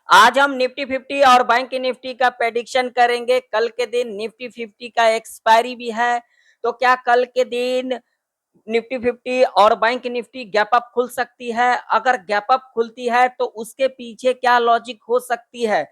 आज हम निफ्टी 50 और बैंक निफ्टी का प्रेडिक्शन करेंगे। कल के दिन निफ्टी 50 का एक्सपायरी भी है, तो क्या कल के दिन निफ्टी 50 और बैंक निफ्टी गैप अप खुल सकती है? अगर गैप अप खुलती है तो उसके पीछे क्या लॉजिक हो सकती है?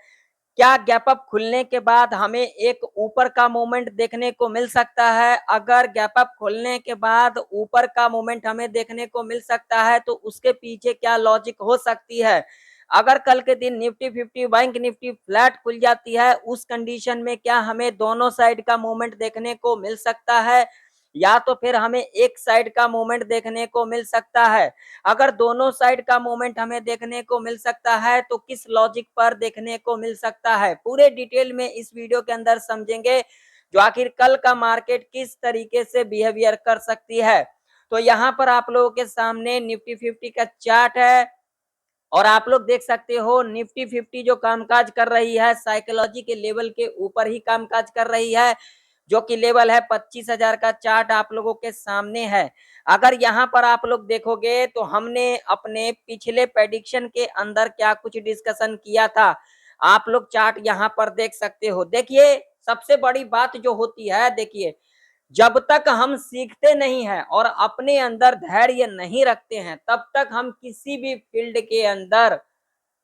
क्या गैप अप खुलने के बाद हमें एक ऊपर का मूवमेंट देखने को मिल सकता है? अगर गैप अप खुलने के बाद ऊपर का मूवमेंट हमें देखने को मिल सकता है तो उसके पीछे क्या लॉजिक हो सकती है? अगर कल के दिन निफ्टी 50 बैंक निफ्टी फ्लैट खुल जाती है, उस कंडीशन में क्या हमें दोनों साइड का मूवमेंट देखने को मिल सकता है, या तो फिर हमें एक साइड का मूवमेंट देखने को मिल सकता है? अगर दोनों साइड का मूवमेंट हमें देखने को मिल सकता है तो किस लॉजिक पर देखने को मिल सकता है, पूरे डिटेल में इस वीडियो के अंदर समझेंगे, जो आखिर कल का मार्केट किस तरीके से बिहेवियर कर सकती है। तो यहाँ पर आप लोगों के सामने निफ्टी 50 का चार्ट है और आप लोग देख सकते हो निफ्टी 50 जो कामकाज कर रही है साइकोलॉजी के लेवल के ऊपर ही कामकाज कर रही है, जो कि लेवल है 25,000 का चार्ट आप लोगों के सामने है। अगर यहाँ पर आप लोग देखोगे तो हमने अपने पिछले प्रेडिक्शन के अंदर क्या कुछ डिस्कशन किया था, आप लोग चार्ट यहाँ पर देख सकते हो। देखिए, सबसे बड़ी बात जो होती है, देखिए, जब तक हम सीखते नहीं हैं और अपने अंदर धैर्य नहीं रखते हैं, तब तक हम किसी भी फील्ड के अंदर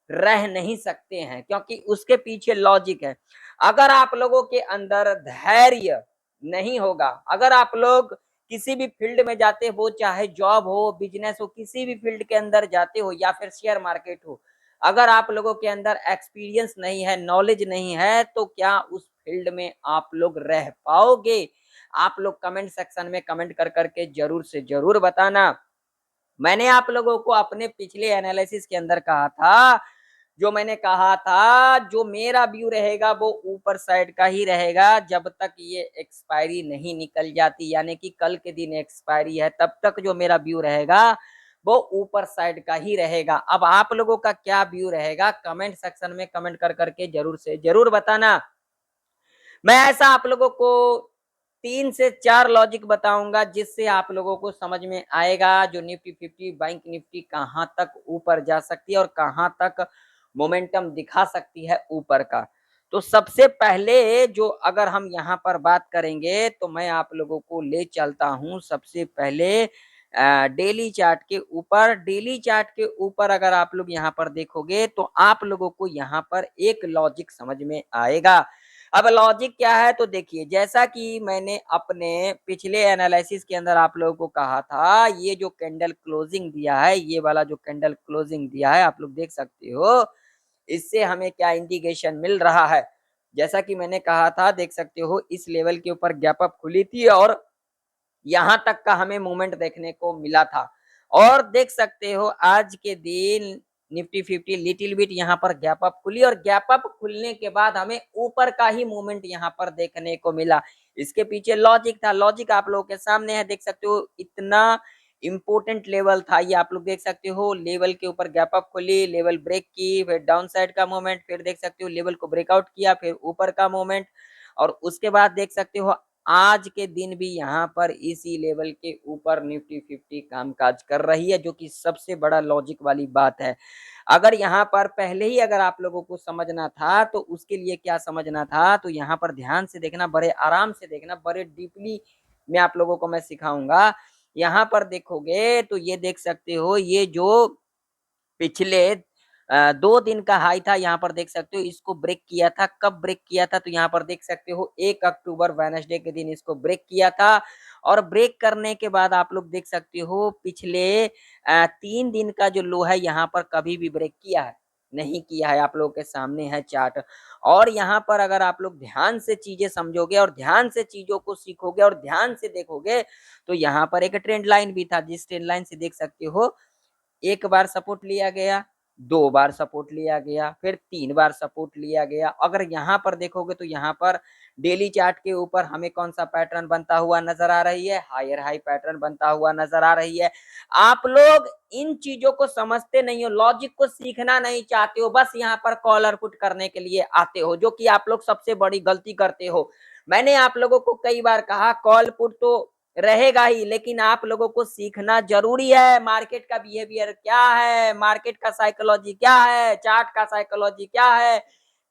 रह नहीं सकते हैं, क्योंकि उसके पीछे लॉजिक है। अगर आप लोगों के अंदर धैर्य नहीं होगा, अगर आप लोग किसी भी फील्ड में जाते हो, चाहे जॉब हो, बिजनेस हो, किसी भी फील्ड के अंदर जाते हो या फिर शेयर मार्केट हो, अगर आप लोगों के अंदर एक्सपीरियंस नहीं है, नॉलेज नहीं है, तो क्या उस फील्ड में आप लोग रह पाओगे? आप लोग कमेंट सेक्शन में कमेंट कर करके जरूर से जरूर बताना। मैंने आप लोगों को अपने पिछले एनालिसिस के अंदर कहा था, जो मैंने कहा था, जो मेरा व्यू रहेगा वो ऊपर साइड का ही रहेगा जब तक ये एक्सपायरी नहीं निकल जाती, यानी कि कल के दिन एक्सपायरी है तब तक जो मेरा व्यू रहेगा वो ऊपर साइड का ही रहेगा। अब आप लोगों का क्या व्यू रहेगा, कमेंट सेक्शन में कमेंट कर करके जरूर से जरूर बताना। मैं ऐसा आप लोगों को 3 से 4 लॉजिक बताऊंगा जिससे आप लोगों को समझ में आएगा जो निफ्टी 50 बैंक निफ्टी कहां तक ऊपर जा सकती है और कहां तक मोमेंटम दिखा सकती है ऊपर का। तो सबसे पहले जो अगर हम यहां पर बात करेंगे तो मैं आप लोगों को ले चलता हूं सबसे पहले डेली चार्ट के ऊपर। डेली चार्ट के ऊपर अगर आप लोग यहां पर देखोगे तो आप लोगों को यहां पर एक लॉजिक समझ में आएगा। अब लॉजिक क्या है, तो देखिए, जैसा कि मैंने अपने पिछले एनालिसिस के अंदर आप लोगों को कहा था, ये जो कैंडल क्लोजिंग दिया है, ये वाला जो कैंडल क्लोजिंग दिया है, आप लोग देख सकते हो, इससे हमें क्या इंडिकेशन मिल रहा है। जैसा कि मैंने कहा था, देख सकते हो इस लेवल के ऊपर गैप अप खुली थी और यहां तक का हमें मूवमेंट देखने को मिला था। और देख सकते हो आज के दिन निफ्टी 50 लिटिल बिट यहाँ पर गैप अप खुली और गैप अप खुलने के बाद हमें ऊपर का ही मूवमेंट यहाँ पर देखने को मिला। इसके पीछे लॉजिक था, लॉजिक आप लोगों के सामने है, देख सकते हो इतना इंपोर्टेंट लेवल था ये, आप लोग देख सकते हो लेवल के ऊपर गैप अप खुली, लेवल ब्रेक की, फिर डाउन साइड का मूवमेंट, फिर देख सकते हो लेवल को ब्रेकआउट किया, फिर ऊपर का मूवमेंट, और उसके बाद देख सकते हो आज के दिन भी यहाँ पर इसी लेवल के ऊपर निफ्टी 50 कामकाज कर रही है, जो कि सबसे बड़ा लॉजिक वाली बात है। अगर यहाँ पर पहले ही अगर आप लोगों को समझना था तो उसके लिए क्या समझना था, तो यहाँ पर ध्यान से देखना, बड़े आराम से देखना, बड़े डीपली मैं आप लोगों को मैं सिखाऊंगा। यहाँ पर देखोगे तो ये देख सकते हो, ये जो पिछले 2 दिन का हाई था, यहाँ पर देख सकते हो इसको ब्रेक किया था। कब ब्रेक किया था, तो यहाँ पर देख सकते हो 1 अक्टूबर वेडनेसडे के दिन इसको ब्रेक किया था। और ब्रेक करने के बाद आप लोग देख सकते हो पिछले 3 दिन का जो लो है यहाँ पर कभी भी ब्रेक किया है? नहीं किया है, आप लोगों के सामने है चार्ट। और यहाँ पर अगर आप लोग ध्यान से चीजें समझोगे और ध्यान से चीजों को सीखोगे और ध्यान से देखोगे तो यहाँ पर एक ट्रेंड लाइन भी था, जिस ट्रेंड लाइन से देख सकते हो एक बार सपोर्ट लिया गया, 2 बार सपोर्ट लिया गया, फिर 3 बार सपोर्ट लिया गया। अगर यहाँ पर देखोगे तो यहाँ पर डेली चार्ट के ऊपर हमें कौन सा पैटर्न बनता हुआ नजर आ रही है? हायर हाई पैटर्न बनता हुआ नजर आ रही है। आप लोग इन चीजों को समझते नहीं हो, लॉजिक को सीखना नहीं चाहते हो, बस यहाँ पर कॉलर पुट करने के लिए आते हो, जो कि आप लोग सबसे बड़ी गलती करते हो। मैंने आप लोगों को कई बार कहा, कॉल पुट तो रहेगा ही, लेकिन आप लोगों को सीखना जरूरी है मार्केट का बिहेवियर क्या है, मार्केट का साइकोलॉजी क्या है, चार्ट का साइकोलॉजी क्या है,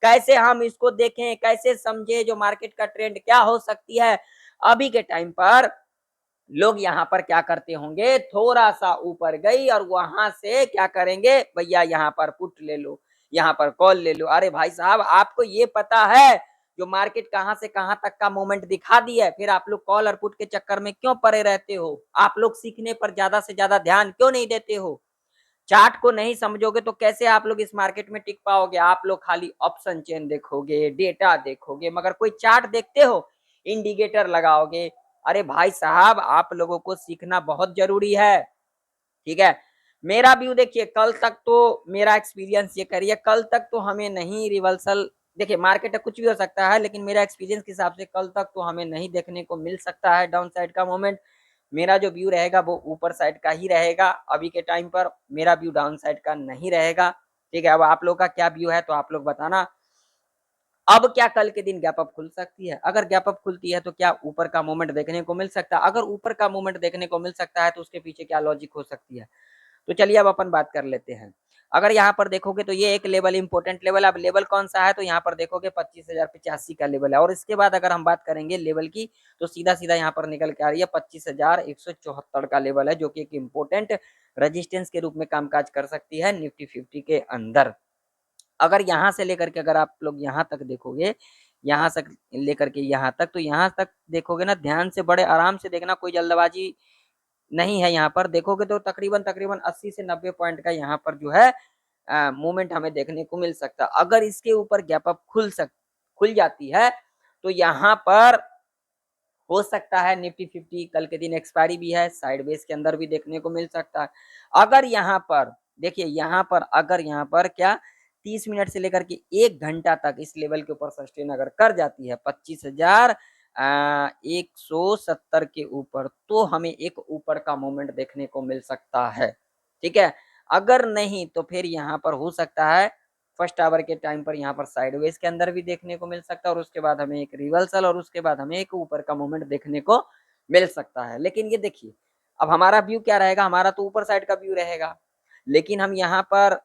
कैसे हम इसको देखें, कैसे समझे जो मार्केट का ट्रेंड क्या हो सकती है। अभी के टाइम पर लोग यहाँ पर क्या करते होंगे, थोड़ा सा ऊपर गई और वहां से क्या करेंगे, भैया यहाँ पर पुट ले लो, यहाँ पर कॉल ले लो। अरे भाई साहब, आपको ये पता है जो मार्केट कहां से कहां तक का मोमेंट दिखा दी है, फिर आप लोग कॉल और पुट के चक्कर में क्यों पड़े रहते हो? आप लोग सीखने पर ज्यादा से ज्यादा ध्यान क्यों नहीं देते हो? चार्ट को नहीं समझोगे तो कैसे आप लोग इस मार्केट में टिक पाओगे? आप लोग खाली ऑप्शन चेन देखोगे, डेटा देखोगे, मगर कोई चार्ट देखते हो? इंडिकेटर लगाओगे? अरे भाई साहब, आप लोगों को सीखना बहुत जरूरी है। ठीक है, मेरा व्यू देखिए, कल तक तो मेरा एक्सपीरियंस ये करिए, कल तक तो हमें नहीं रिवर्सल, देखिए मार्केट में कुछ भी हो सकता है, लेकिन मेरा एक्सपीरियंस के हिसाब से कल तक तो हमें नहीं देखने को मिल सकता है डाउन साइड का मोमेंट। मेरा जो व्यू रहेगा वो ऊपर साइड का ही रहेगा। अभी के टाइम पर मेरा व्यू डाउन साइड का नहीं रहेगा। ठीक है, अब आप लोग का क्या व्यू है तो आप लोग बताना। अब क्या कल के दिन गैप अप खुल सकती है? अगर गैप अप खुलती है तो क्या ऊपर का मूवमेंट देखने को मिल सकता है? अगर ऊपर का मूवमेंट देखने को मिल सकता है तो उसके पीछे क्या लॉजिक हो सकती है? तो चलिए अब अपन बात कर लेते हैं। अगर यहाँ पर देखोगे तो ये एक लेवल इंपॉर्टेंट लेवल, अब लेवल कौन सा है तो यहाँ पर देखोगे 25,085 का लेवल है। और इसके बाद अगर हम बात करेंगे लेवल की तो सीधा सीधा यहाँ पर निकल के आ रही है 25,174 का लेवल है, जो कि एक इम्पोर्टेंट रेजिस्टेंस के रूप में कामकाज कर सकती है निफ्टी 50 के अंदर। अगर यहाँ से लेकर के अगर आप लोग यहाँ तक देखोगे, यहाँ से लेकर के यहाँ तक, तो यहाँ तक देखोगे ना, ध्यान से बड़े आराम से देखना, कोई जल्दबाजी नहीं है। यहाँ पर देखोगे तो तकरीबन तकरीबन 80 से 90 पॉइंट का यहाँ पर जो है मूवमेंट हमें देखने को मिल सकता है। अगर इसके ऊपर गैप अप खुल जाती है तो यहाँ पर हो सकता है निफ्टी 50 कल के दिन एक्सपायरी भी है, साइडवेज के अंदर भी देखने को मिल सकता है। अगर यहाँ पर देखिए, यहाँ पर अगर यहाँ पर क्या 30 मिनट से लेकर के 1 घंटा तक इस लेवल के ऊपर सस्टेन अगर कर जाती है 25,170 के ऊपर, तो हमें एक ऊपर का मोमेंट देखने को मिल सकता है। ठीक है, अगर नहीं तो फिर यहाँ पर हो सकता है फर्स्ट आवर के टाइम पर यहाँ पर साइडवेज के अंदर भी देखने को मिल सकता है, और उसके बाद हमें एक रिवर्सल और उसके बाद हमें एक ऊपर का मोमेंट देखने को मिल सकता है। लेकिन ये देखिए, अब हमारा व्यू क्या रहेगा, हमारा तो ऊपर साइड का व्यू रहेगा, लेकिन हम यहाँ पर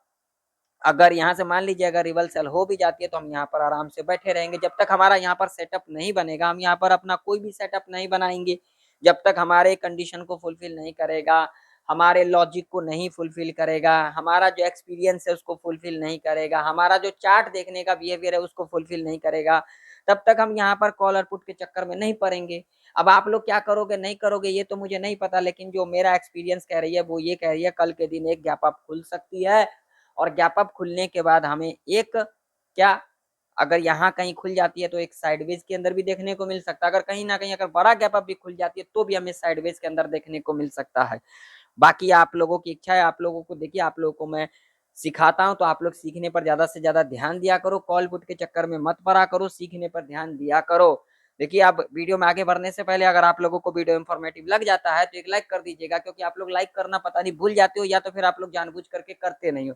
अगर यहाँ से मान लीजिए अगर रिवर्सल हो भी जाती है तो हम यहाँ पर आराम से बैठे रहेंगे। जब तक हमारा यहाँ पर सेटअप नहीं बनेगा, हम यहाँ पर अपना कोई भी सेटअप नहीं बनाएंगे, जब तक हमारे कंडीशन को फुलफिल नहीं करेगा, हमारे लॉजिक को नहीं फुलफिल करेगा, हमारा जो एक्सपीरियंस है उसको फुलफिल नहीं करेगा, हमारा जो चार्ट देखने का बिहेवियर है उसको फुलफिल नहीं करेगा, तब तक हम यहाँ पर कॉल और पुट के चक्कर में नहीं पड़ेंगे। अब आप लोग क्या करोगे नहीं करोगे ये तो मुझे नहीं पता, लेकिन जो मेरा एक्सपीरियंस कह रही है वो ये कह रही है कल के दिन एक गैप अप खुल सकती है, और गैप अप खुलने के बाद हमें एक क्या, अगर यहाँ कहीं खुल जाती है तो एक साइडवेज के अंदर भी देखने को मिल सकता है, अगर कहीं ना कहीं अगर बड़ा गैप अप भी खुल जाती है तो भी हमें साइडवेज के अंदर देखने को मिल सकता है। बाकी आप लोगों की इच्छा है, आप लोगों को देखिए, आप लोगों को मैं सिखाता हूँ तो आप लोग सीखने पर ज्यादा से ज्यादा ध्यान दिया करो, कॉल पुट के चक्कर में मत पड़ा करो, सीखने पर ध्यान दिया करो। देखिए, आप वीडियो में आगे बढ़ने से पहले अगर आप लोगों को वीडियो इन्फॉर्मेटिव लग जाता है तो एक लाइक कर दीजिएगा, क्योंकि आप लोग लाइक करना पता नहीं भूल जाते हो या तो फिर आप लोग जानबूझ करके करते नहीं हो।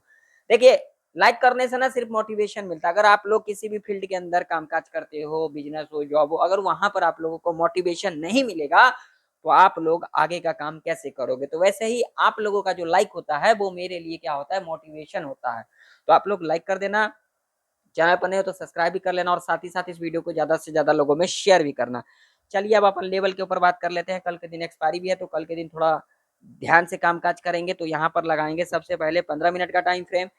देखिए, लाइक करने से ना सिर्फ मोटिवेशन मिलता है, अगर आप लोग किसी भी फील्ड के अंदर कामकाज करते हो, बिजनेस हो, जॉब हो, अगर वहां पर आप लोगों को मोटिवेशन नहीं मिलेगा तो आप लोग आगे का काम कैसे करोगे? तो वैसे ही आप लोगों का जो लाइक होता है वो मेरे लिए क्या होता है, मोटिवेशन होता है। तो आप लोग लाइक कर देना, चैनल पर नए हो तो सब्सक्राइब भी कर लेना, और साथ ही साथ इस वीडियो को ज्यादा से ज्यादा लोगों में शेयर भी करना। चलिए अब अपन लेवल के ऊपर बात कर लेते हैं। कल के दिन एक्सपायरी भी है तो कल के दिन थोड़ा ध्यान से कामकाज करेंगे। तो यहाँ पर लगाएंगे सबसे पहले 15 मिनट का टाइम फ्रेम।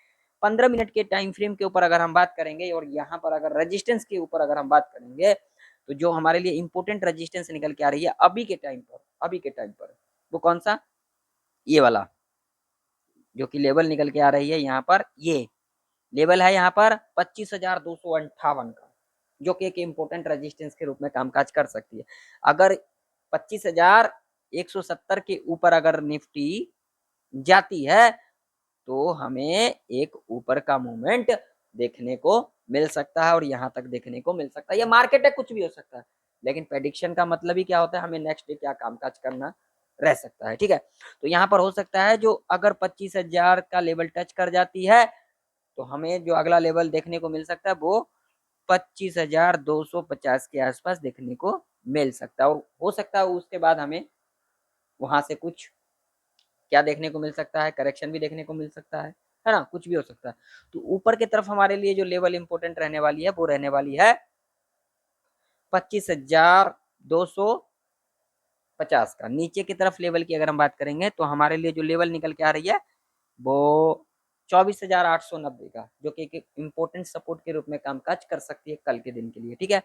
15 मिनट के टाइम फ्रेम के ऊपर अगर हम बात करेंगे और यहाँ पर अगर रजिस्टेंस के ऊपर अगर हम बात करेंगे, तो जो हमारे लिए इंपोर्टेंट रजिस्टेंस निकल के आ रही है अभी के टाइम पर, अभी के टाइम पर वो कौन सा, ये वाला जो कि लेवल निकल के आ रही है यहाँ पर, ये लेवल है यहाँ पर 25,258 का, जो कि एक इम्पोर्टेंट रेजिस्टेंस के रूप में कामकाज कर सकती है। अगर 25,170 के ऊपर अगर निफ्टी जाती है तो हमें एक ऊपर का मूवमेंट देखने को मिल सकता है, और यहाँ तक देखने को मिल सकता है। ये मार्केट है, कुछ भी हो सकता है, लेकिन प्रेडिक्शन का मतलब ही क्या होता है, हमें नेक्स्ट डे क्या कामकाज करना रह सकता है। ठीक है, तो यहाँ पर हो सकता है जो अगर 25,000 का लेवल टच कर जाती है तो हमें जो अगला लेवल देखने को मिल सकता है वो 25,250 के आसपास देखने को मिल सकता है, और हो सकता है उसके बाद हमें वहां से कुछ क्या देखने को मिल सकता है, करेक्शन भी देखने को मिल सकता है ना, कुछ भी हो सकता है। तो ऊपर की तरफ हमारे लिए जो लेवल इंपॉर्टेंट रहने वाली है वो रहने वाली है 25,250 का। नीचे की तरफ लेवल की अगर हम बात करेंगे तो हमारे लिए जो लेवल निकल के आ रही है वो 24,890 का, जो कि एक इम्पोर्टेंट सपोर्ट के रूप में कामकाज कर सकती है कल के दिन के लिए, ठीक है।